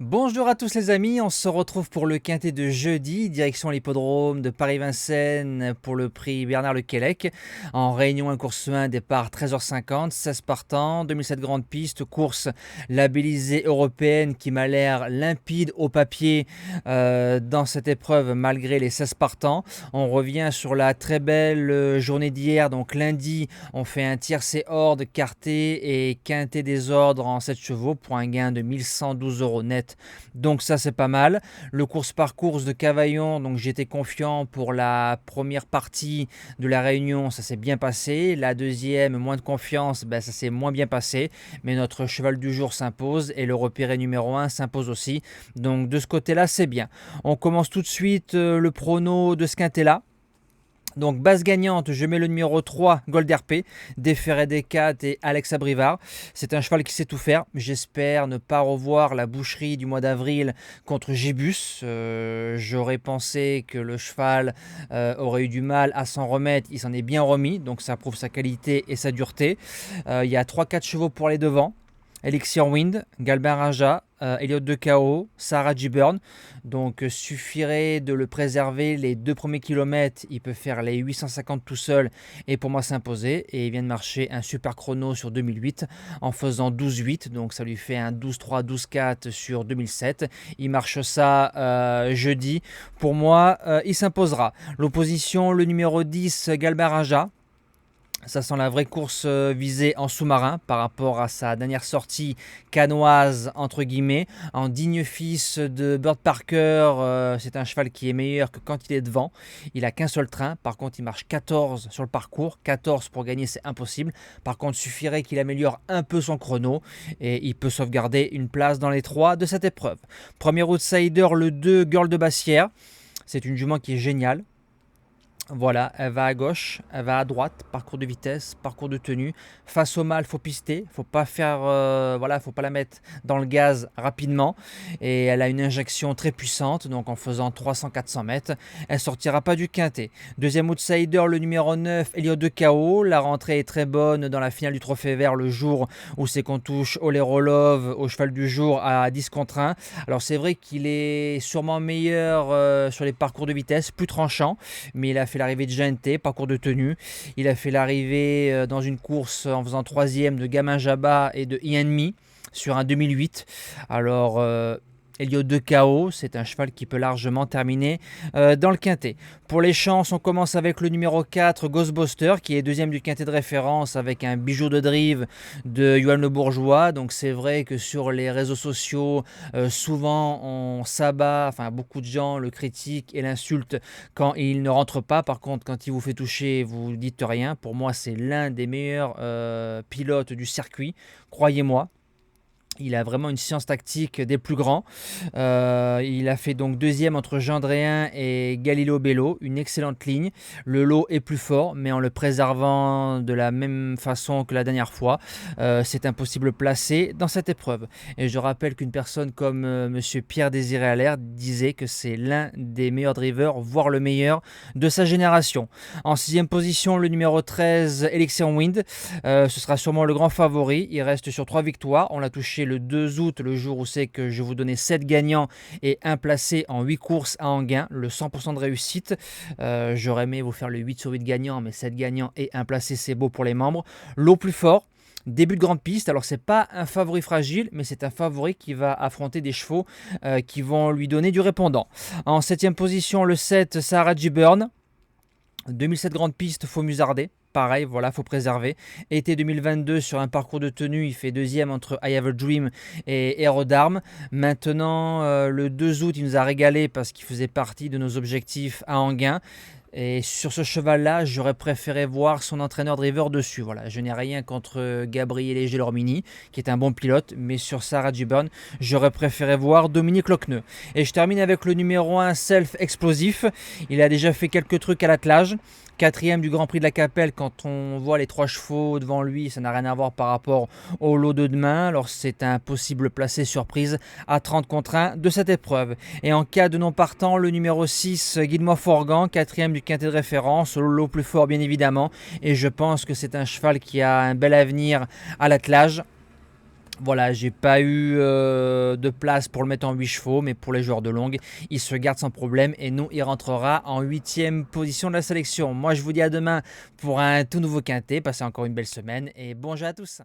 Bonjour à tous les amis, on se retrouve pour le quintet de jeudi, direction l'hippodrome de Paris-Vincennes pour le prix Bernard Lequelec. En réunion 1 course 1, départ 13h50, 16 partants, 2007 grande piste, course labellisée européenne qui m'a l'air limpide au papier dans cette épreuve malgré les 16 partants. On revient sur la très belle journée d'hier, donc lundi, on fait un tiercé horde, quarté et quintet des ordres en 7 chevaux pour un gain de 1112 € net. Donc ça c'est pas mal. Le course-par-course de Cavaillon, donc j'étais confiant pour la première partie de la réunion, ça s'est bien passé. La deuxième, moins de confiance, ça s'est moins bien passé. Mais notre cheval du jour s'impose et le repéré numéro 1 s'impose aussi. Donc de ce côté-là, c'est bien. On commence tout de suite le prono de ce quintet-là. Donc base gagnante, je mets le numéro 3, Gold RP, Déféré des 4 et Alex Abrivard. C'est un cheval qui sait tout faire. J'espère ne pas revoir la boucherie du mois d'avril contre Gibus. J'aurais pensé que le cheval aurait eu du mal à s'en remettre. Il s'en est bien remis, donc ça prouve sa qualité et sa dureté. Il y a 3-4 chevaux pour les devants. Elixir Wind, Galbin Raja, Elliott de KO, Sarah G-Burn. Donc suffirait de le préserver les 2 premiers kilomètres. Il peut faire les 850 tout seul et pour moi s'imposer. Et il vient de marcher un super chrono sur 2008 en faisant 12-8. Donc ça lui fait un 12-3, 12-4 sur 2007. Il marche ça jeudi. Pour moi, il s'imposera. L'opposition, le numéro 10, Galbin Raja. Ça sent la vraie course visée en sous-marin par rapport à sa dernière sortie canoise, entre guillemets, en digne fils de Bird Parker. C'est un cheval qui est meilleur que quand il est devant. Il n'a qu'un seul train. Par contre, il marche 14 sur le parcours. 14 pour gagner, c'est impossible. Par contre, il suffirait qu'il améliore un peu son chrono et il peut sauvegarder une place dans les 3 de cette épreuve. Premier outsider, le 2, Girl de Bassière. C'est une jument qui est géniale. Voilà, elle va à gauche, elle va à droite, parcours de vitesse, parcours de tenue. Face au mâle, faut pister, faut pas faire, faut pas la mettre dans le gaz rapidement. Et elle a une injection très puissante, donc en faisant 300-400 mètres, elle sortira pas du quintet. Deuxième outsider, le numéro 9, Elliott de KO. La rentrée est très bonne dans la finale du Trophée Vert le jour où c'est qu'on touche Olerolov au cheval du jour à 10 contre 1. Alors c'est vrai qu'il est sûrement meilleur sur les parcours de vitesse, plus tranchant, mais il a fait l'arrivée de GNT, parcours de tenue. Il a fait l'arrivée dans une course en faisant 3e de Gamin Jabba et de Ianmi sur un 2008. Alors Elliott de KO, c'est un cheval qui peut largement terminer dans le quintet. Pour les chances, on commence avec le numéro 4, Ghostbuster, qui est deuxième du quintet de référence avec un bijou de drive de Johan Le Bourgeois. Donc c'est vrai que sur les réseaux sociaux, souvent on s'abat, beaucoup de gens le critiquent et l'insultent quand il ne rentre pas. Par contre, quand il vous fait toucher, vous ne dites rien. Pour moi, c'est l'un des meilleurs pilotes du circuit, croyez-moi. Il a vraiment une science tactique des plus grands. Il a fait donc deuxième entre Gendréen et Galileo Bello. Une excellente ligne. Le lot est plus fort, mais en le préservant de la même façon que la dernière fois. C'est impossible placé dans cette épreuve. Et je rappelle qu'une personne comme Monsieur Pierre-Désiré Allaire disait que c'est l'un des meilleurs drivers, voire le meilleur de sa génération. En 6e position, le numéro 13, Elixir Wind. Ce sera sûrement le grand favori. Il reste sur 3 victoires. On l'a touché le 2 août, le jour où c'est que je vous donnais 7 gagnants et un placé en 8 courses à Enghien, le 100% de réussite. J'aurais aimé vous faire le 8 sur 8 gagnants, mais 7 gagnants et un placé, c'est beau pour les membres. L'eau plus fort. Début de grande piste, alors c'est pas un favori fragile, mais c'est un favori qui va affronter des chevaux qui vont lui donner du répondant. En 7e position, le 7, Sarah G-Burn. 2007 grande piste, faut musarder. Pareil, voilà, faut préserver. Été 2022 sur un parcours de tenue, il fait deuxième entre I Have a Dream et Aerodarm. Maintenant, le 2 août, il nous a régalé parce qu'il faisait partie de nos objectifs à Enghien. Et sur ce cheval-là, j'aurais préféré voir son entraîneur driver dessus. Voilà, je n'ai rien contre Gabriele Gelormini, qui est un bon pilote, mais sur Sarah G-Burn, j'aurais préféré voir Dominique Lochneux. Et je termine avec le numéro 1, Self Explosif. Il a déjà fait quelques trucs à l'attelage. 4e du Grand Prix de la Capelle, quand on voit les 3 chevaux devant lui, ça n'a rien à voir par rapport au lot de demain. Alors c'est un possible placé surprise à 30 contre 1 de cette épreuve. Et en cas de non partant, le numéro 6, Guide-moi Forgan, 4e du quintet de référence, le lot plus fort bien évidemment. Et je pense que c'est un cheval qui a un bel avenir à l'attelage. Voilà, j'ai pas eu de place pour le mettre en 8 chevaux, mais pour les joueurs de longue, il se garde sans problème et nous, il rentrera en huitième position de la sélection. Moi, je vous dis à demain pour un tout nouveau quintet. Passez encore une belle semaine et bon jeu à tous.